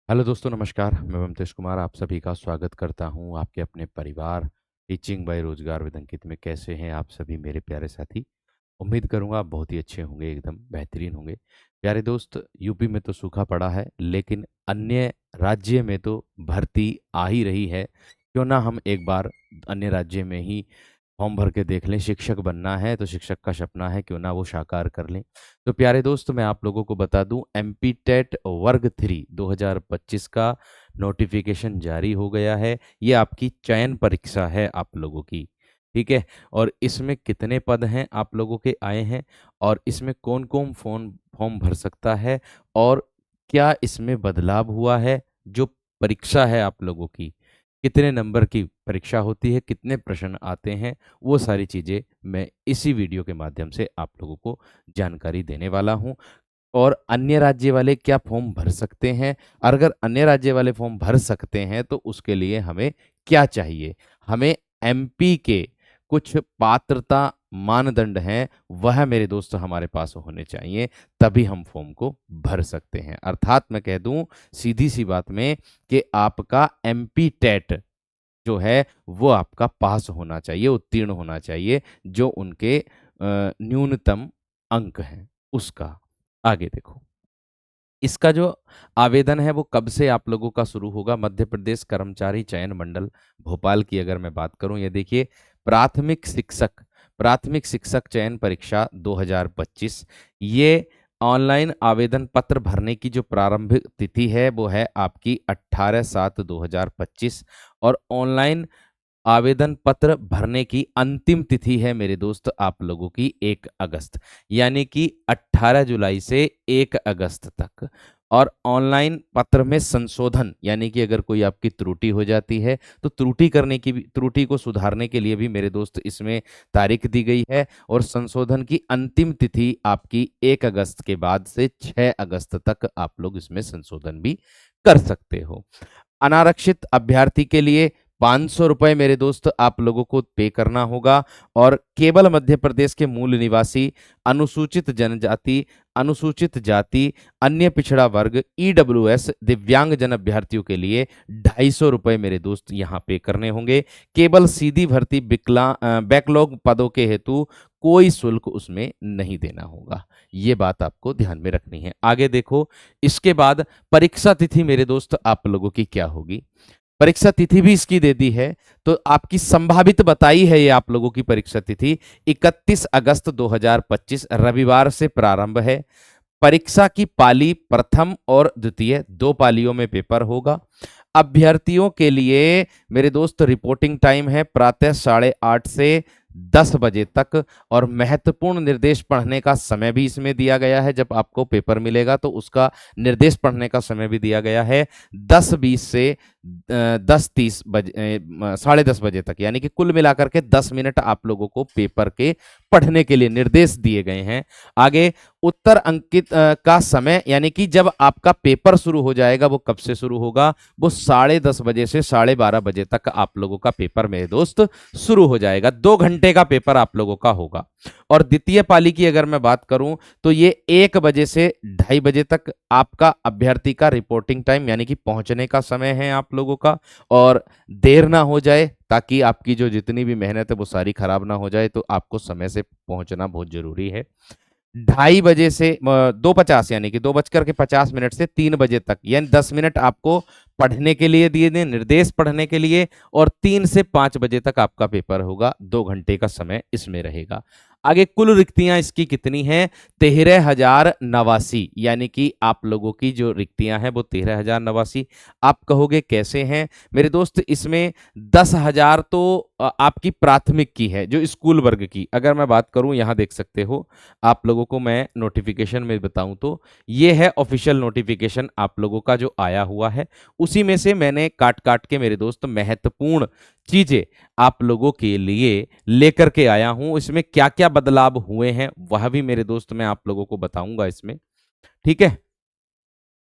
Hello दोस्तों, नमस्कार। मैं ममतेश कुमार आप सभी का स्वागत करता हूं आपके अपने परिवार टीचिंग बाय रोजगार विद अंकित में। कैसे हैं आप सभी मेरे प्यारे साथी? उम्मीद करूंगा आप बहुत ही अच्छे होंगे, एकदम बेहतरीन होंगे। प्यारे दोस्त, यूपी में तो सूखा पड़ा है, लेकिन अन्य राज्य में तो भर्ती आ ही रही है। क्यों ना हम एक बार अन्य राज्य में ही फॉर्म भर के देख लें। शिक्षक बनना है तो शिक्षक का सपना है, क्यों ना वो साकार कर लें। तो प्यारे दोस्त, मैं आप लोगों को बता दूं, एमपी टेट वर्ग 3 2025 का नोटिफिकेशन जारी हो गया है। ये आपकी चयन परीक्षा है आप लोगों की। ठीक है। और इसमें कितने पद हैं आप लोगों के आए हैं, और इसमें कौन कौन फॉर्म फॉर्म भर सकता है, और क्या इसमें बदलाव हुआ है। जो परीक्षा है आप लोगों की, कितने नंबर की परीक्षा होती है, कितने प्रश्न आते हैं, वो सारी चीज़ें मैं इसी वीडियो के माध्यम से आप लोगों को जानकारी देने वाला हूँ। और अन्य राज्य वाले क्या फॉर्म भर सकते हैं, और अगर अन्य राज्य वाले फॉर्म भर सकते हैं तो उसके लिए हमें क्या चाहिए। हमें एमपी के कुछ पात्रता मानदंड हैं, वह मेरे दोस्त हमारे पास होने चाहिए, तभी हम फॉर्म को भर सकते हैं। अर्थात मैं कह दूं सीधी सी बात में कि आपका एमपी टेट जो है वो आपका पास होना चाहिए, उत्तीर्ण होना चाहिए, जो उनके न्यूनतम अंक हैं उसका। आगे देखो, इसका जो आवेदन है वो कब से आप लोगों का शुरू होगा। मध्य प्रदेश कर्मचारी चयन मंडल भोपाल की अगर मैं बात करूं, ये देखिए, प्राथमिक शिक्षक चयन परीक्षा 2025, ये ऑनलाइन आवेदन पत्र भरने की जो प्रारंभिक तिथि है वो है आपकी 18/7/2025, और ऑनलाइन आवेदन पत्र भरने की अंतिम तिथि है मेरे दोस्त आप लोगों की 1 अगस्त, यानी कि 18 जुलाई से 1 अगस्त तक। और ऑनलाइन पत्र में संशोधन, यानी कि अगर कोई आपकी त्रुटि हो जाती है तो त्रुटि को सुधारने के लिए भी मेरे दोस्त इसमें तारीख दी गई है। और संशोधन की अंतिम तिथि आपकी 1 अगस्त के बाद से 6 अगस्त तक आप लोग इसमें संशोधन भी कर सकते हो। अनारक्षित अभ्यर्थी के लिए 500 रुपये मेरे दोस्त आप लोगों को पे करना होगा। और केवल मध्य प्रदेश के मूल निवासी, अनुसूचित जनजाति, अनुसूचित जाति, अन्य पिछड़ा वर्ग, ईडब्ल्यूएस, दिव्यांग जन अभ्यर्थियों के लिए 250 रुपये मेरे दोस्त यहाँ पे करने होंगे। केवल सीधी भर्ती बैकलॉग पदों के हेतु कोई शुल्क उसमें नहीं देना होगा। ये बात आपको ध्यान में रखनी है। आगे देखो, इसके बाद परीक्षा तिथि मेरे दोस्त आप लोगों की क्या होगी। परीक्षा तिथि भी इसकी दे दी है, तो आपकी संभावित बताई है ये आप लोगों की परीक्षा तिथि 31 अगस्त 2025 रविवार से प्रारंभ है। परीक्षा की पाली प्रथम और द्वितीय, दो पालियों में पेपर होगा। अभ्यर्थियों के लिए मेरे दोस्त रिपोर्टिंग टाइम है प्रातः 8:30 से 10 बजे तक, और महत्वपूर्ण निर्देश पढ़ने का समय भी इसमें दिया गया है। जब आपको पेपर मिलेगा तो उसका निर्देश पढ़ने का समय भी दिया गया है 10:20 से 10:30 बजे, 10:30 बजे तक, यानी कि कुल मिलाकर के 10 मिनट आप लोगों को पेपर के पढ़ने के लिए निर्देश दिए गए हैं। आगे उत्तर अंकित का समय, यानी कि जब आपका पेपर शुरू हो जाएगा वो कब से शुरू होगा, वो 10:30 बजे से 12:30 बजे तक आप लोगों का पेपर मेरे दोस्त शुरू हो जाएगा। 2 घंटे का पेपर आप लोगों का होगा। और द्वितीय पाली की अगर मैं बात करूं तो ये 1 बजे से 2:30 बजे तक आपका अभ्यर्थी का रिपोर्टिंग टाइम, यानी कि पहुंचने का समय है आप लोगों का। और देर ना हो जाए, ताकि आपकी जो जितनी भी मेहनत है वो सारी खराब ना हो जाए, तो आपको समय से पहुंचना बहुत जरूरी है। 2:30 बजे से 2:50, यानी कि 2:50 से 3 बजे तक, यानी 10 मिनट आपको पढ़ने के लिए दिए दें, निर्देश पढ़ने के लिए। और 3 से 5 बजे तक आपका पेपर होगा। 2 घंटे का समय इसमें रहेगा। आगे कुल रिक्तियां इसकी कितनी हैं? 13,089, यानी कि आप लोगों की जो रिक्तियां हैं वो 13,089। आप कहोगे कैसे हैं मेरे दोस्त? इसमें 10,000 तो आपकी प्राथमिक की है, जो स्कूल वर्ग की अगर मैं बात करूं, यहां देख सकते हो आप लोगों को मैं नोटिफिकेशन में बताऊं तो ये है ऑफिशियल नोटिफिकेशन आप लोगों का जो आया हुआ है। उसी में से मैंने काट काट के मेरे दोस्त महत्वपूर्ण चीजें आप लोगों के लिए लेकर के आया हूं। इसमें क्या क्या बदलाव हुए हैं वह भी मेरे दोस्त मैं आप लोगों को बताऊंगा इसमें। ठीक है।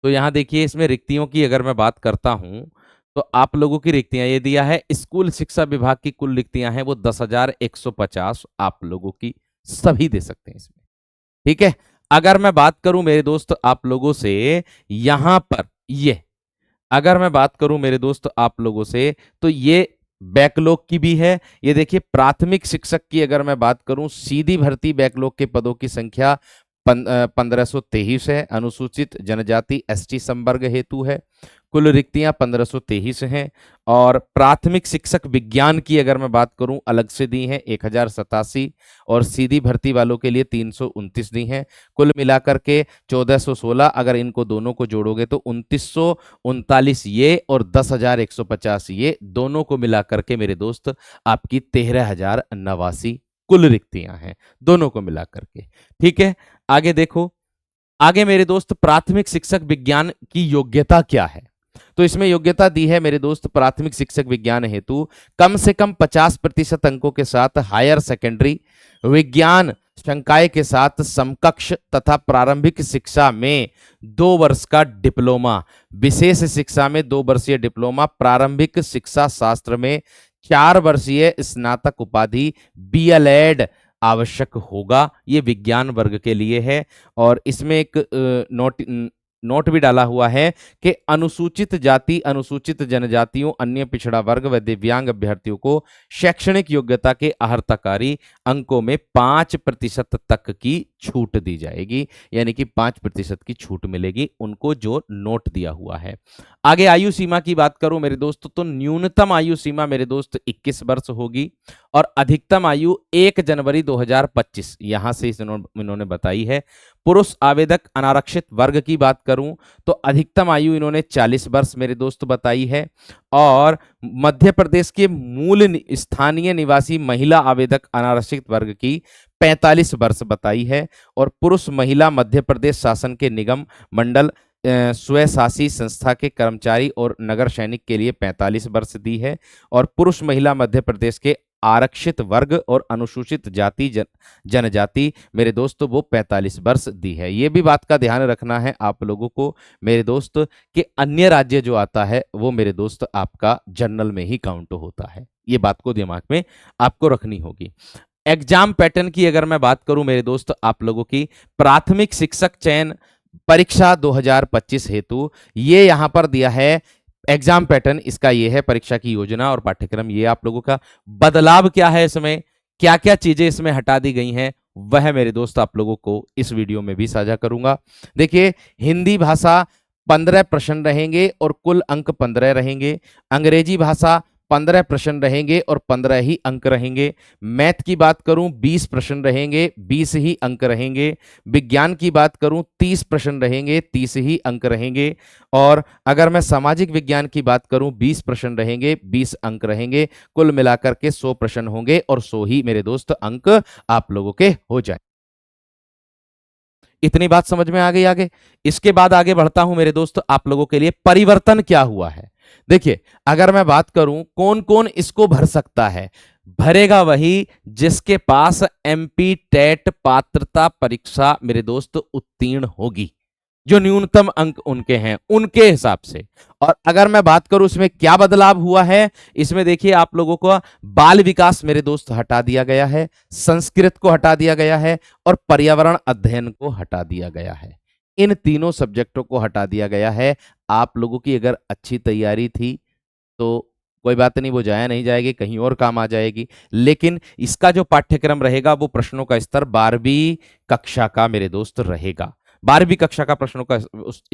तो यहां देखिए, इसमें रिक्तियों की अगर मैं बात करता हूं तो आप लोगों की रिक्तियां ये दिया है, स्कूल शिक्षा विभाग की कुल रिक्तियां हैं वो 10,150 आप लोगों की सभी दे सकते हैं इसमें। ठीक है। अगर मैं बात करूं मेरे दोस्त आप लोगों से, यहां पर ये अगर मैं बात करूं मेरे दोस्त आप लोगों से, तो ये बैकलॉग की भी है। ये देखिए प्राथमिक शिक्षक की अगर मैं बात करूं, सीधी भर्ती बैकलॉग के पदों की संख्या 1523 है। अनुसूचित जनजाति एसटी संवर्ग हेतु है। कुल रिक्तियां 1523 हैं। और प्राथमिक शिक्षक विज्ञान की अगर मैं बात करूं, अलग से दी हैं 1087, और सीधी भर्ती वालों के लिए 329 दी हैं। कुल मिलाकर के 1416। अगर इनको दोनों को जोड़ोगे तो 2939 ये और 10,150 ये, दोनों को मिलाकर के मेरे दोस्त आपकी 13,089 कुल रिक्तियां हैं, दोनों को मिलाकर के। ठीक है, आगे देखो। आगे मेरे दोस्त प्राथमिक शिक्षक विज्ञान की योग्यता क्या है? तो इसमें योग्यता दी है मेरे दोस्त, प्राथमिक शिक्षक विज्ञान हेतु कम से कम 50% अंकों के साथ हायर सेकेंडरी विज्ञान संकाय के साथ समकक्ष तथा प्रारंभिक शिक्षा में 2 वर्ष का डिप्लोमा, विशेष शिक्षा में 2 वर्षीय डिप्लोमा, प्रारंभिक शिक्षा शास्त्र में 4 वर्षीय स्नातक उपाधि बीएलएड आवश्यक होगा। ये विज्ञान वर्ग के लिए है। और इसमें एक नोट भी डाला हुआ है कि अनुसूचित जाति, अनुसूचित जनजातियों, अन्य पिछड़ा वर्ग व दिव्यांग अभ्यर्थियों को शैक्षणिक योग्यता के अहर्ताकारी अंकों में 5% तक की छूट दी जाएगी। यानी कि 5% की छूट मिलेगी उनको, जो नोट दिया हुआ है। आगे आयु सीमा की बात करूं मेरे दोस्त, तो न्यूनतम आयु सीमा मेरे दोस्त 21 वर्ष होगी और अधिकतम आयु 1 जनवरी 2025 यहां से इन्होंने बताई है। पुरुष आवेदक अनारक्षित वर्ग की बात करूं तो अधिकतम आयु इन्होंने 40 वर्ष मेरे दोस्त बताई है। और मध्य प्रदेश के मूल स्थानीय निवासी महिला आवेदक अनारक्षित वर्ग की 45 वर्ष बताई है। और पुरुष महिला मध्य प्रदेश शासन के निगम मंडल स्वशासी संस्था के कर्मचारी और नगर सैनिक के लिए 45 वर्ष दी है। और पुरुष महिला मध्य प्रदेश के आरक्षित वर्ग और अनुसूचित जाति जनजाति मेरे दोस्त वो 45 वर्ष दी है। ये भी बात का ध्यान रखना है आप लोगों को मेरे दोस्त कि अन्य राज्य जो आता है वो मेरे दोस्त आपका जनरल में ही काउंट होता है। ये बात को दिमाग में आपको रखनी होगी। एग्जाम पैटर्न की अगर मैं बात करूं मेरे दोस्त आप लोगों की, प्राथमिक शिक्षक चयन परीक्षा 2025 हेतु ये यहां पर दिया है। एग्जाम पैटर्न इसका ये है, परीक्षा की योजना और पाठ्यक्रम ये आप लोगों का। बदलाव क्या है इसमें, क्या क्या चीजें इसमें हटा दी गई हैं, वह मेरे दोस्त आप लोगों को इस वीडियो में भी साझा करूंगा। देखिए, हिंदी भाषा 15 प्रश्न रहेंगे और कुल अंक 15 रहेंगे। अंग्रेजी भाषा 15 प्रश्न रहेंगे और 15 ही अंक रहेंगे। मैथ की बात करूं 20 प्रश्न रहेंगे, 20 ही अंक रहेंगे। विज्ञान की बात करूं 30 प्रश्न रहेंगे, 30 ही अंक रहेंगे। और अगर मैं सामाजिक विज्ञान की बात करूं 20 प्रश्न रहेंगे, 20 अंक रहेंगे। कुल मिलाकर के 100 प्रश्न होंगे और 100 ही मेरे दोस्त अंक आप लोगों के हो जाए। इतनी बात समझ में आ गई। आगे इसके बाद आगे बढ़ता हूं मेरे दोस्त, आप लोगों के लिए परिवर्तन क्या हुआ है। देखिए, अगर मैं बात करूं कौन कौन इसको भर सकता है, भरेगा वही जिसके पास एमपी टेट पात्रता परीक्षा मेरे दोस्त उत्तीर्ण होगी, जो न्यूनतम अंक उनके हैं उनके हिसाब से। और अगर मैं बात करूं इसमें क्या बदलाव हुआ है, इसमें देखिए आप लोगों को बाल विकास मेरे दोस्त हटा दिया गया है, संस्कृत को हटा दिया गया है और पर्यावरण अध्ययन को हटा दिया गया है। इन तीनों सब्जेक्टों को हटा दिया गया है। आप लोगों की अगर अच्छी तैयारी थी तो कोई बात नहीं, वो जाया नहीं जाएगी, कहीं और काम आ जाएगी। लेकिन इसका जो पाठ्यक्रम रहेगा वो प्रश्नों का स्तर 12वीं कक्षा का मेरे दोस्त रहेगा। 12वीं कक्षा का प्रश्नों का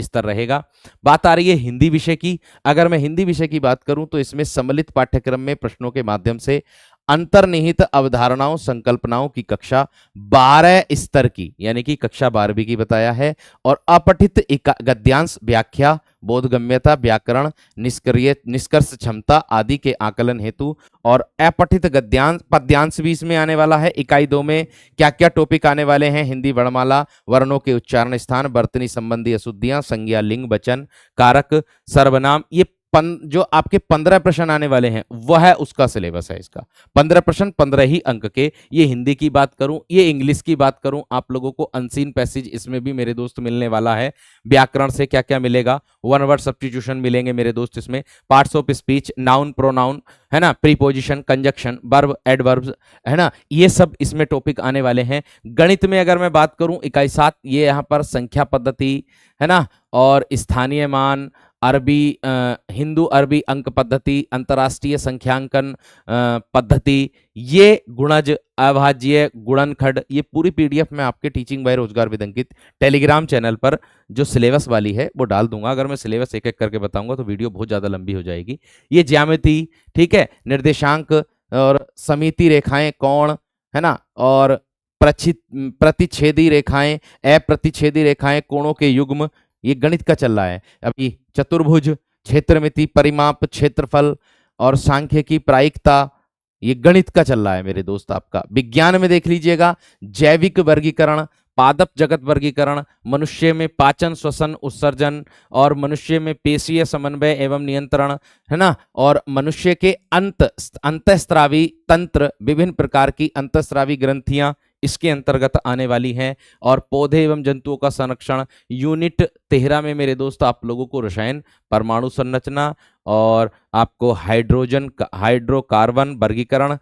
स्तर रहेगा। बात आ रही है हिंदी विषय की। अगर मैं हिंदी विषय की बात करूं तो इसमें सम्मिलित पाठ्यक्रम में प्रश्नों के माध्यम से अंतर्निहित अवधारणाओं संकल्पनाओं की कक्षा 12 स्तर की, यानी कि कक्षा 12वीं की बताया है। और अपठित गद्यांश, व्याख्या, बोधगम्यता, व्याकरण, निष्कर्ष क्षमता आदि के आकलन हेतु और अपठित गद्यांश पद्यांश भी इसमें आने वाला है। इकाई 2 में क्या क्या टॉपिक आने वाले हैं, हिंदी वर्णमाला, वर्णों के उच्चारण स्थान, वर्तनी संबंधी अशुद्धियां, संज्ञा, लिंग, वचन, कारक, सर्वनाम। ये जो आपके 15 प्रश्न आने वाले हैं वह है उसका सिलेबस है इसका। 15 प्रश्न 15 ही अंक के। ये हिंदी की बात करूं, ये इंग्लिश की बात करूं, आप लोगों को अनसीन पैसेज इसमें भी मेरे दोस्त मिलने वाला है। व्याकरण से क्या क्या मिलेगा, वन वर्ड सब्स्टिट्यूशन मिलेंगे मेरे दोस्त इसमें, parts of speech, noun, pronoun, है ना, प्रीपोजिशन, कंजक्शन, वर्ब, एडवर्ब्स, है ना, ये सब इसमें टॉपिक आने वाले हैं। गणित में अगर मैं बात करूं इकाई 7, ये यहाँ पर संख्या पद्धति, है ना, और स्थानीय मान हिंदू अरबी अंक पद्धति, अंतर्राष्ट्रीय संख्यांकन पद्धति, ये गुणज, अभाज्य, गुणनखंड, ये पूरी पीडीएफ मैं आपके टीचिंग बाय रोजगार विद अंकित टेलीग्राम चैनल पर जो सिलेबस वाली है वो डाल दूंगा। अगर मैं सिलेबस एक एक करके बताऊंगा तो वीडियो बहुत ज्यादा लंबी हो जाएगी। ये ज्यामिति, ठीक है, निर्देशांक और समिति रेखाएं, कोण, है ना, और प्रतिच्छेदी रेखाएं, अप्रतिच्छेदी रेखाएं, कोणों के युग्म, ये गणित का चल रहा है अभी। चतुर्भुज, क्षेत्रमिति, परिमाप, क्षेत्रफल और सांख्यिकी, प्रायिकता, ये गणित का चल रहा है मेरे दोस्त आपका। विज्ञान में देख लीजिएगा, जैविक वर्गीकरण, पादप जगत वर्गीकरण, मनुष्य में पाचन, श्वसन, उत्सर्जन, और मनुष्य में पेशीय समन्वय एवं नियंत्रण, है ना, और मनुष्य के अंतःस्रावी तंत्र, विभिन्न प्रकार की अंतःस्रावी ग्रंथियां इसके अंतर्गत आने वाली हैं, और पौधे एवं जंतुओं का संरक्षण। यूनिट 13 में मेरे दोस्त आप लोगों को रसायन, परमाणु संरचना, और आपको हाइड्रोकार्बन वर्गीकरण, है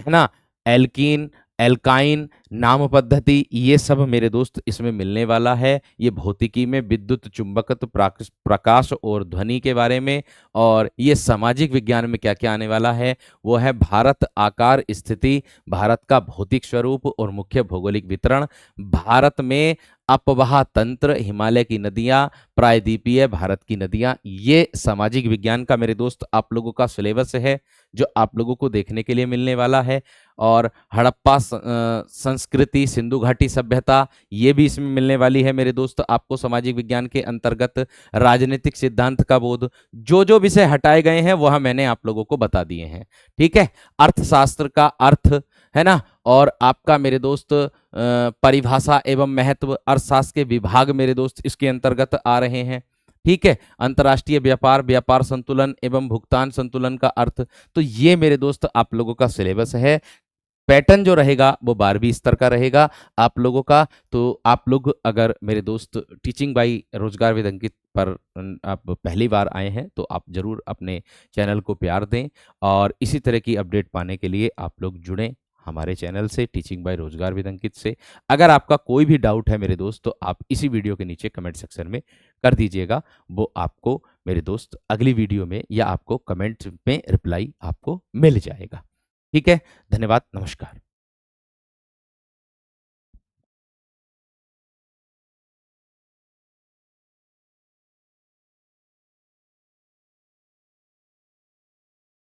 ना, एल्कीन, एल्काइन, नाम पद्धति, ये सब मेरे दोस्त इसमें मिलने वाला है। ये भौतिकी में विद्युत चुंबकत्व, प्रकाश और ध्वनि के बारे में। और ये सामाजिक विज्ञान में क्या क्या आने वाला है वो है भारत, आकार, स्थिति, भारत का भौतिक स्वरूप और मुख्य भौगोलिक वितरण, भारत में अपवाह तंत्र, हिमालय की नदियां, प्रायद्वीपीय भारत की नदियां, ये सामाजिक विज्ञान का मेरे दोस्त आप लोगों का सिलेबस है जो आप लोगों को देखने के लिए मिलने वाला है। और हड़प्पा संस्कृति, सिंधु घाटी सभ्यता, ये भी इसमें मिलने वाली है मेरे दोस्त आपको सामाजिक विज्ञान के अंतर्गत। राजनीतिक सिद्धांत का बोध, जो जो विषय हटाए गए हैं वह मैंने आप लोगों को बता दिए हैं, ठीक है। अर्थशास्त्र का अर्थ, है ना, और आपका मेरे दोस्त परिभाषा एवं महत्व, अर्थशास्त्र के विभाग मेरे दोस्त इसके अंतर्गत आ रहे हैं, ठीक है। अंतर्राष्ट्रीय व्यापार, व्यापार संतुलन एवं भुगतान संतुलन का अर्थ, तो ये मेरे दोस्त आप लोगों का सिलेबस है। पैटर्न जो रहेगा वो 12वीं स्तर का रहेगा आप लोगों का। तो आप लोग अगर मेरे दोस्त टीचिंग बाई रोजगार विद अंकित पर आप पहली बार आए हैं तो आप जरूर अपने चैनल को प्यार दें, और इसी तरह की अपडेट पाने के लिए आप लोग जुड़ें हमारे चैनल से, टीचिंग बाय रोजगार विद अंकित से। अगर आपका कोई भी डाउट है मेरे दोस्त तो आप इसी वीडियो के नीचे कमेंट सेक्शन में कर दीजिएगा, वो आपको मेरे दोस्त अगली वीडियो में या आपको कमेंट में रिप्लाई आपको मिल जाएगा, ठीक है। धन्यवाद, नमस्कार।